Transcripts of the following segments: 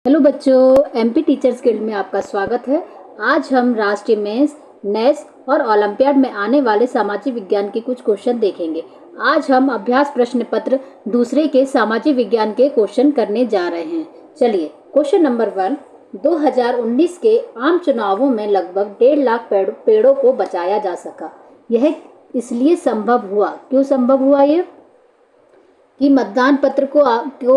Hello बच्चों, MP teachers guild में आपका स्वागत है। आज हम राष्ट्रीय मेंस, नेस और ओलंपियाड में आने वाले सामाजिक विज्ञान के कुछ क्वेश्चन देखेंगे। आज हम अभ्यास प्रश्न पत्र दूसरे के सामाजिक विज्ञान के क्वेश्चन करने जा रहे हैं। चलिए, क्वेश्चन नंबर 1। 2019 के आम चुनावों में लगभग 1.5 लाख पेड़ों को बचाया जा सका। यह इसलिए संभव हुआ। क्यों संभव हुआ ये? कि मतदान पत्र को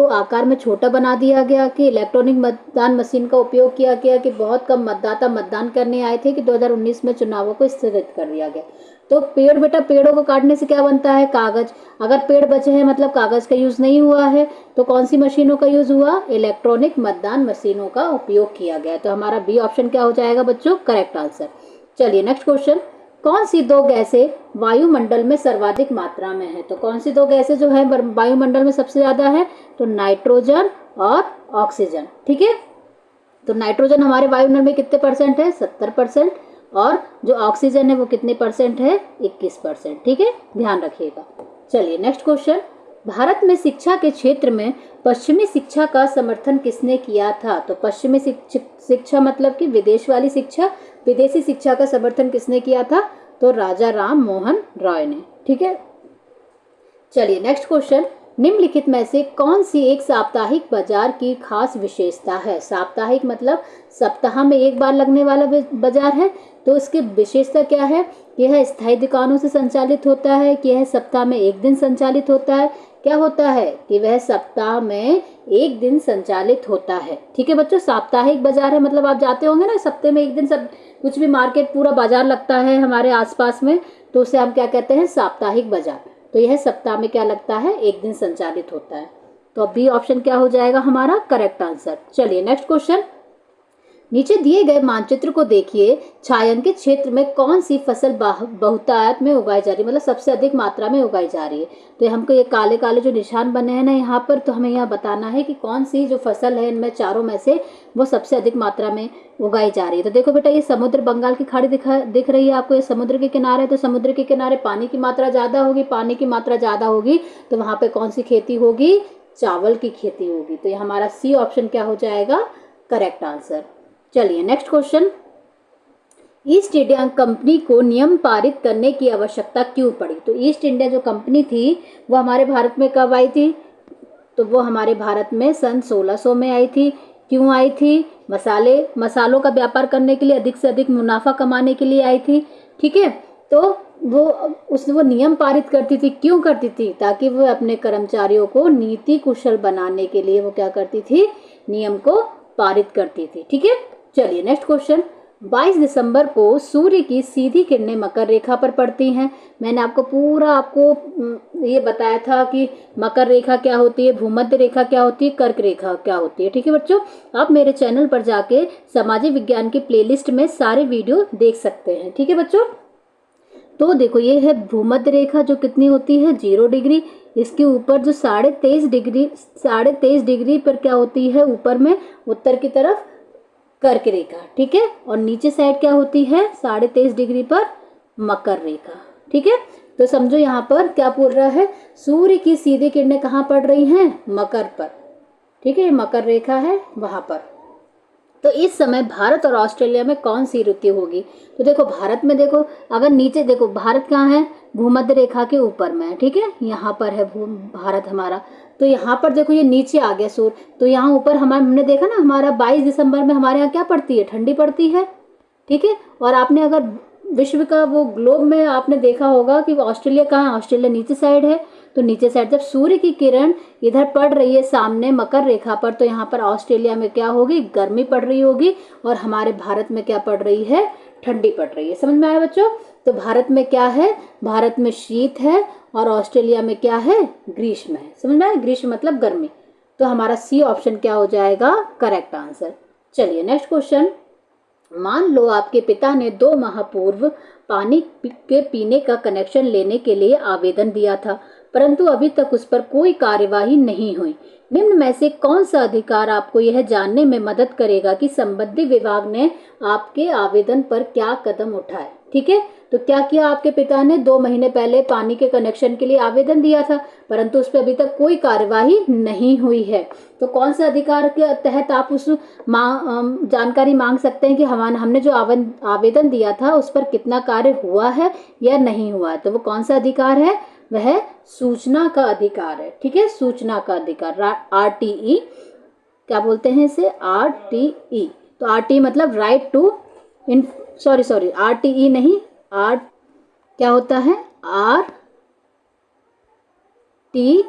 आकार में छोटा बना दिया गया, कि इलेक्ट्रॉनिक मतदान मशीन का उपयोग किया गया, कि बहुत कम मतदाता मतदान करने आए थे, कि 2019 में चुनावों को स्थगित कर दिया गया। तो पेड़ों को काटने से क्या बनता है? कागज। अगर पेड़ बचे हैं मतलब कागज का यूज नहीं हुआ है, तो कौन सी मशीनों का यूज हुआ? इलेक्ट्रॉनिक मतदान मशीनों का उपयोग किया गया। तो हमारा बी ऑप्शन क्या हो जाएगा बच्चों? Correct answer. चलिए नेक्स्ट क्वेश्चन। कौन सी दो गैसें वायुमंडल में सर्वाधिक मात्रा में है? तो कौन सी दो गैसें जो है वायुमंडल में सबसे ज्यादा है? तो नाइट्रोजन और ऑक्सीजन। ठीक है, तो नाइट्रोजन हमारे वायुमंडल में कितने परसेंट है? 70%। और जो ऑक्सीजन है वो कितने परसेंट है? 21%। ठीक है, ध्यान रखिएगा। चलिए नेक्स्ट क्वेश्चन। भारत में शिक्षा के क्षेत्र में पश्चिमी शिक्षा का समर्थन किसने किया था? तो पश्चिमी शिक्षा मतलब कि विदेश वाली शिक्षा, विदेशी शिक्षा का समर्थन किसने किया था? तो राजा राम मोहन रॉय ने। ठीक है, चलिए नेक्स्ट क्वेश्चन। निम्नलिखित में से कौन सी एक साप्ताहिक बाजार की खास विशेषता है? साप्ताहिक मतलब सप्ताह में एक बार लगने वाला बाजार है। तो इसकी विशेषता क्या है? यह स्थायी दुकानों से संचालित होता है, कि यह सप्ताह में एक दिन संचालित होता है। क्या होता है? कि वह सप्ताह में एक दिन संचालित होता है। ठीक है बच्चों, साप्ताहिक बाजार है मतलब आप जाते होंगे ना, सप्ताह में एक दिन सब कुछ भी मार्केट पूरा बाजार लगता है हमारे आसपास में, तो उसे हम क्या कहते हैं? साप्ताहिक बाजार। तो यह सप्ताह में क्या लगता है? एक दिन संचालित होता है। तो अब बी ऑप्शन क्या हो जाएगा हमारा? Correct answer. चलिए नेक्स्ट क्वेश्चन। नीचे दिए गए मानचित्र को देखिए। छायांकित क्षेत्र में कौन सी फसल बहुतायत में उगाई जा रही है, मतलब सबसे अधिक मात्रा में उगाई जा रही है? तो हमको ये काले काले जो निशान बने हैं ना यहाँ पर, तो हमें यहाँ बताना है कि कौन सी जो फसल है इनमें चारों में से वो सबसे अधिक मात्रा में उगाई जा रही है। तो देखो बेटा, ये समुद्र, बंगाल की खाड़ी दिख रही है आपको। ये समुद्र के किनारे, तो समुद्र के किनारे पानी की मात्रा ज्यादा होगी। पानी की मात्रा ज्यादा होगी तो वहां पे कौन सी खेती होगी? चावल की खेती होगी। तो ये हमारा सी ऑप्शन क्या हो जाएगा? Correct answer. चलिए next question. East India Company को नियम पारित करने की आवश्यकता क्यों पड़ी? तो ईस्ट इंडिया जो कंपनी थी वो हमारे भारत में कब आई थी? तो वो हमारे भारत में सन 1600 में आई थी। क्यों आई थी? मसालों का व्यापार करने के लिए, अधिक से अधिक मुनाफा कमाने के लिए आई थी। ठीक है, तो वो नियम पारित करती थी। क्यों करती थी? ताकि वो अपने कर्मचारियों को नीति कुशल बनाने के लिए वो क्या करती थी? नियम को पारित करती थी। ठीक है, चलिए नेक्स्ट क्वेश्चन। 22 दिसंबर को सूर्य की सीधी किरणें मकर रेखा पर पड़ती हैं। मैंने आपको ये बताया था कि मकर रेखा क्या होती है, भूमध्य रेखा क्या होती है, कर्क रेखा क्या होती है। ठीक है बच्चों, आप मेरे चैनल पर जाके सामाजिक विज्ञान की प्लेलिस्ट में सारे वीडियो देख सकते हैं। ठीक है बच्चों, तो देखो ये है भूमध्य रेखा जो कितनी होती है? 0 डिग्री। इसके ऊपर जो 23.5 डिग्री पर क्या होती है? ऊपर में उत्तर की तरफ कर्क रेखा। ठीक है, और नीचे साइड क्या होती है? 23.5 डिग्री पर मकर रेखा। ठीक है, तो समझो यहाँ पर क्या बोल रहा है? सूर्य की सीधी किरणें कहाँ पड़ रही हैं? मकर पर। ठीक है, मकर रेखा है वहां पर। तो इस समय भारत और ऑस्ट्रेलिया में कौन सी ऋतु होगी? तो देखो भारत में, देखो अगर नीचे देखो, भारत कहाँ है? भूमध्य रेखा के ऊपर में है। ठीक है, यहाँ पर है भारत हमारा। तो यहाँ पर देखो ये नीचे आ गया सूर्य, तो यहाँ ऊपर हमने देखा ना, हमारा 22 दिसंबर में हमारे यहाँ क्या पड़ती है? ठंडी पड़ती है। ठीक है, और आपने अगर विश्व का वो ग्लोब में आपने देखा होगा कि ऑस्ट्रेलिया कहाँ है? ऑस्ट्रेलिया नीचे साइड है। तो नीचे साइड जब सूर्य की किरण इधर पड़ रही है सामने मकर रेखा पर, तो यहाँ पर ऑस्ट्रेलिया में क्या होगी? गर्मी पड़ रही होगी। और हमारे भारत में क्या पड़ रही है? ठंडी पड़ रही है। समझ में आया बच्चों? तो भारत में क्या है? भारत में शीत है और ऑस्ट्रेलिया में क्या है? ग्रीष्म है। समझ में आया? ग्रीष्म मतलब गर्मी। तो हमारा सी ऑप्शन क्या हो जाएगा? Correct answer. चलिए नेक्स्ट क्वेश्चन। मान लो आपके पिता ने 2 माह पूर्व पानी के पीने का कनेक्शन लेने के लिए आवेदन दिया था, परंतु अभी तक उस पर कोई कार्यवाही नहीं हुई। निम्न में से कौन सा अधिकार आपको यह जानने में मदद करेगा कि संबंधित विभाग ने आपके आवेदन पर क्या कदम उठाए? ठीक है, तो क्या किया आपके पिता ने, 2 महीने पहले पानी के कनेक्शन के लिए आवेदन दिया था, परंतु उस पर अभी तक कोई कार्यवाही नहीं हुई है। तो कौन सा अधिकार के तहत आप उस जानकारी मांग सकते हैं कि हमने जो आवेदन दिया था उस पर कितना कार्य हुआ है या नहीं हुआ है। तो वो कौन सा अधिकार है, वह सूचना का अधिकार है। ठीक है, सूचना का अधिकार, RTE क्या बोलते हैं इसे, RTE। तो RTE मतलब राइट टू सॉरी RTE नहीं, क्या होता है, RTI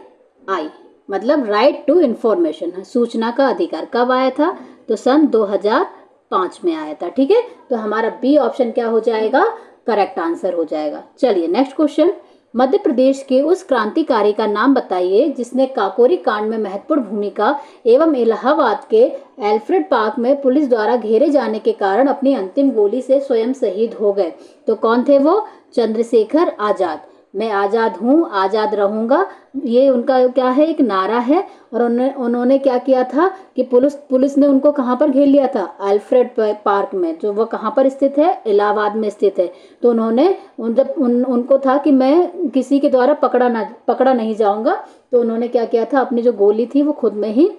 मतलब राइट टू इंफॉर्मेशन है, सूचना का अधिकार। कब आया था, तो सन 2005 में आया था। ठीक है, तो हमारा बी ऑप्शन क्या हो जाएगा, करेक्ट आंसर हो जाएगा। चलिए नेक्स्ट क्वेश्चन, मध्य प्रदेश के उस क्रांतिकारी का नाम बताइए जिसने काकोरी कांड में महत्वपूर्ण भूमिका एवं इलाहाबाद के एल्फ्रेड पार्क में पुलिस द्वारा घेरे जाने के कारण अपनी अंतिम गोली से स्वयं शहीद हो गए। तो कौन थे वो, चंद्रशेखर आजाद। मैं आज़ाद हूँ, आज़ाद रहूँगा, ये उनका क्या है, एक नारा है। और उन्होंने क्या किया था कि पुलिस ने उनको कहाँ पर घेर लिया था, एल्फ्रेड पार्क में, जो वो कहाँ पर स्थित है, इलाहाबाद में स्थित है। तो उन्होंने जब उनको था कि मैं किसी के द्वारा पकड़ा नहीं जाऊँगा, तो उन्होंने क्या किया था, अपनी जो गोली थी वो खुद में ही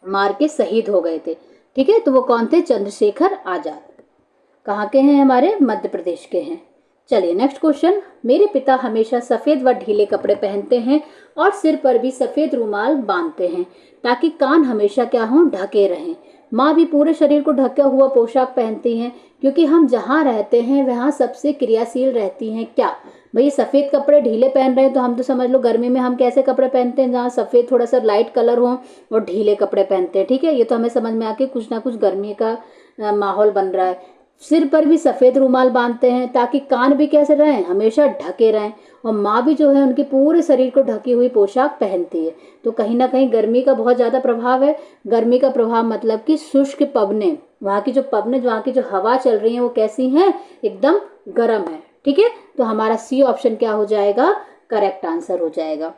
मार के शहीद हो गए थे। ठीक है, तो वो कौन थे, चंद्रशेखर आजाद। कहाँ के हैं, हमारे मध्य प्रदेश के हैं। चलिए नेक्स्ट क्वेश्चन, मेरे पिता हमेशा सफ़ेद व ढीले कपड़े पहनते हैं और सिर पर भी सफ़ेद रुमाल बांधते हैं ताकि कान हमेशा क्या हों, ढके रहें। माँ भी पूरे शरीर को ढका हुआ पोशाक पहनती हैं क्योंकि हम जहाँ रहते हैं वहाँ सबसे क्रियाशील रहती हैं। क्या भाई, सफ़ेद कपड़े ढीले पहन रहे हैं तो हम तो समझ लो गर्मी में हम कैसे कपड़े पहनते हैं, जहाँ सफ़ेद थोड़ा सा लाइट कलर हो और ढीले कपड़े पहनते हैं। ठीक है, ये तो हमें समझ में आके कुछ ना कुछ गर्मी का माहौल बन रहा है। सिर पर भी सफ़ेद रुमाल बांधते हैं ताकि कान भी कैसे रहें, हमेशा ढके रहें। और माँ भी जो है उनके पूरे शरीर को ढकी हुई पोशाक पहनती है। तो कहीं ना कहीं गर्मी का बहुत ज़्यादा प्रभाव है। गर्मी का प्रभाव मतलब कि शुष्क पवनें, वहाँ की जो हवा चल रही है वो कैसी हैं, एकदम गर्म है। ठीक है, तो हमारा सी ऑप्शन क्या हो जाएगा, करेक्ट आंसर हो जाएगा।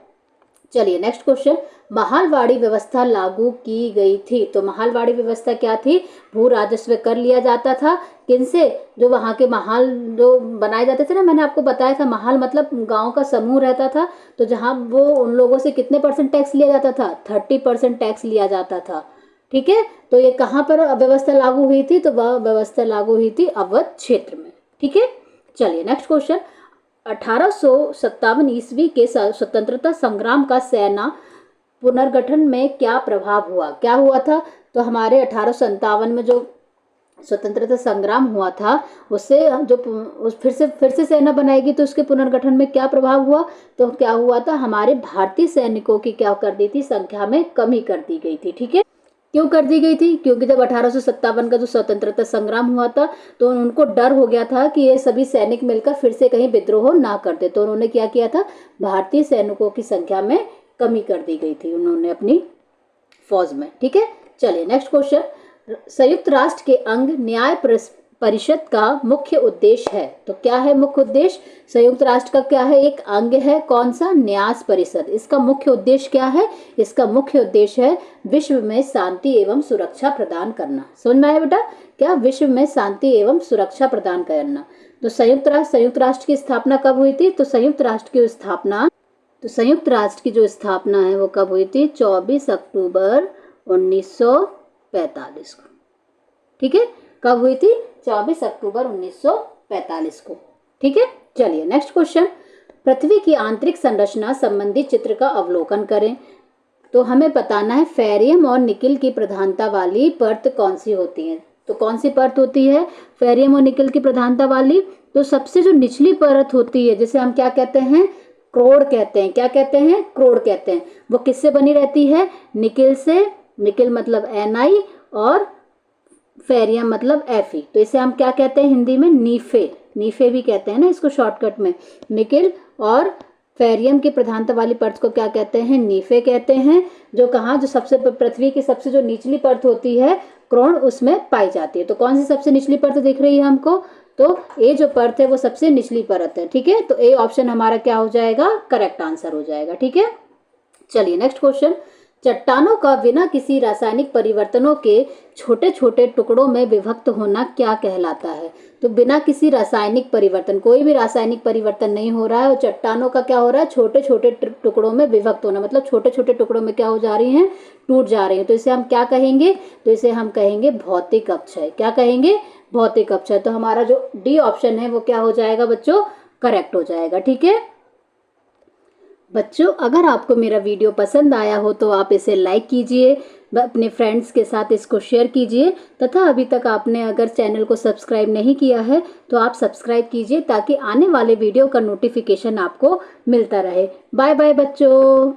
चलिए नेक्स्ट क्वेश्चन, महालवाड़ी व्यवस्था लागू की गई थी। तो महालवाड़ी व्यवस्था क्या थी, भू राजस्व कर लिया जाता था किनसे, जो वहाँ के महाल जो बनाए जाते थे ना, मैंने आपको बताया था महाल मतलब गांव का समूह रहता था। तो जहाँ वो उन लोगों से कितने % टैक्स लिया जाता था, 30% टैक्स लिया जाता था। ठीक है, तो ये कहाँ पर व्यवस्था लागू हुई थी, तो वह व्यवस्था लागू हुई थी अवध क्षेत्र में। ठीक है, चलिए नेक्स्ट क्वेश्चन, 1857 ईस्वी के स्वतंत्रता संग्राम का सेना पुनर्गठन में क्या प्रभाव हुआ, क्या हुआ था। तो हमारे 1857 में जो स्वतंत्रता संग्राम हुआ था उससे जो फिर से सेना बनाएगी तो उसके पुनर्गठन में क्या प्रभाव हुआ। तो क्या हुआ था, हमारे भारतीय सैनिकों की क्या कर दी थी, संख्या में कमी कर दी गई थी। ठीक है, क्यों कर दी गई थी, क्योंकि जब 1857 का जो स्वतंत्रता संग्राम हुआ था तो उनको डर हो गया था कि ये सभी सैनिक मिलकर फिर से कहीं विद्रोह ना करते। तो उन्होंने क्या किया था, भारतीय सैनिकों की संख्या में कमी कर दी गई थी उन्होंने अपनी फौज में। ठीक है, चलिए नेक्स्ट क्वेश्चन, संयुक्त राष्ट्र के अंग न्याय परिषद का मुख्य उद्देश्य है। तो क्या है मुख्य उद्देश्य, संयुक्त राष्ट्र का क्या है, एक अंग है, कौन सा, न्याय परिषद। इसका मुख्य उद्देश्य क्या है, इसका मुख्य उद्देश्य है विश्व में शांति एवं सुरक्षा प्रदान करना। समझ में आया बेटा, क्या, विश्व में शांति एवं सुरक्षा प्रदान करना। तो संयुक्त राष्ट्र की स्थापना कब हुई थी, तो संयुक्त राष्ट्र की जो स्थापना है वो कब हुई थी, 24 अक्टूबर 1945 को। ठीक है, कब हुई थी, 24 अक्टूबर 1945 को। ठीक है, चलिए नेक्स्ट क्वेश्चन, पृथ्वी की आंतरिक संरचना संबंधी चित्र का अवलोकन करें। तो हमें बताना है फेरियम और निकिल की प्रधानता वाली परत कौन सी होती है। तो कौन सी परत होती है, फेरियम और निकिल की प्रधानता वाली, तो सबसे जो निचली परत होती है जिसे हम क्या कहते हैं, क्रोड कहते हैं। क्या कहते हैं, क्रोड कहते हैं। वो किससे बनी रहती है, निकिल से, निकिल मतलब Na और फेरियम मतलब Fe। तो इसे हम क्या कहते हैं हिंदी में, नीफे भी कहते हैं ना इसको शॉर्टकट में। निकिल और फेरियम की प्रधानता वाली परत को क्या कहते हैं, नीफे कहते हैं। जो कहाँ, जो सबसे पृथ्वी की सबसे जो निचली परत होती है क्रोड, उसमें पाई जाती है। तो कौन सी सबसे निचली परत दिख रही है हमको, तो ए जो परत है वो सबसे निचली परत है। ठीक है, तो ए ऑप्शन हमारा क्या हो जाएगा, करेक्ट आंसर हो जाएगा। ठीक है, चलिए नेक्स्ट क्वेश्चन, चट्टानों का बिना किसी रासायनिक परिवर्तनों के छोटे छोटे टुकड़ों में विभक्त होना क्या कहलाता है? तो बिना किसी रासायनिक परिवर्तन, कोई भी रासायनिक परिवर्तन नहीं हो रहा है और चट्टानों का क्या हो रहा है, छोटे छोटे टुकड़ों में विभक्त होना, मतलब छोटे छोटे टुकड़ों में क्या हो जा रही हैं, टूट जा रही हैं। तो इसे हम क्या कहेंगे? तो इसे हम कहेंगे भौतिक अपक्षय। क्या कहेंगे? भौतिक अपक्षय। तो हमारा जो डी ऑप्शन है वो क्या हो जाएगा बच्चों? करेक्ट हो जाएगा। ठीक है बच्चों, अगर आपको मेरा वीडियो पसंद आया हो तो आप इसे लाइक कीजिए, अपने फ्रेंड्स के साथ इसको शेयर कीजिए, तथा अभी तक आपने अगर चैनल को सब्सक्राइब नहीं किया है तो आप सब्सक्राइब कीजिए ताकि आने वाले वीडियो का नोटिफिकेशन आपको मिलता रहे। बाय बाय बच्चों।